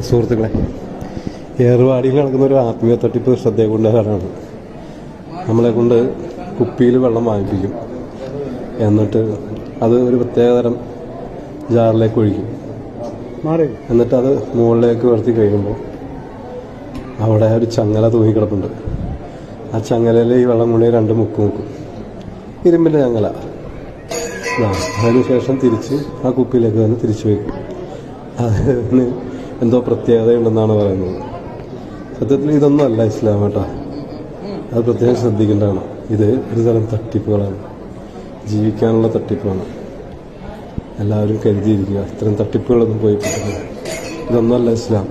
സുഹൃത്തുക്കളെ, ഏറുവാടിയിൽ നടക്കുന്ന ഒരു ആത്മീയ തട്ടിപ്പ് ശ്രദ്ധയെ കൊണ്ടുവരാനാണ്. നമ്മളെ കൊണ്ട് കുപ്പിയിൽ വെള്ളം വാങ്ങിപ്പിക്കും. എന്നിട്ട് അത് ഒരു പ്രത്യേകതരം ജാറിലേക്ക് ഒഴിക്കും. എന്നിട്ട് അത് മുകളിലേക്ക് ഉയർത്തി കഴിയുമ്പോൾ അവിടെ ഒരു ചങ്ങല തൂങ്ങിക്കിടപ്പുണ്ട്. ആ ചങ്ങലയിൽ ഈ വെള്ളം കൊണ്ട് 2 മുക്ക് മുക്കും. ഇരുമ്പിൻ്റെ ചങ്ങല. അതിനുശേഷം തിരിച്ച് ആ കുപ്പിയിലേക്ക് തന്നെ തിരിച്ചു വയ്ക്കും. അതിന് എന്തോ പ്രത്യേകതയുണ്ടെന്നാണ് പറയുന്നത്. സത്യത്തിൽ ഇതൊന്നും അല്ല ഇസ്ലാം കേട്ടോ. അത് പ്രത്യേകം ശ്രദ്ധിക്കേണ്ടതാണ്. ഇത് ഒരു തരം തട്ടിപ്പുകളാണ്, ജീവിക്കാനുള്ള തട്ടിപ്പാണ്. എല്ലാവരും കരുതിയിരിക്കുക, ഇത്തരം തട്ടിപ്പുകളൊന്നും പോയി പറ്റില്ല. ഇതൊന്നും അല്ല ഇസ്ലാം.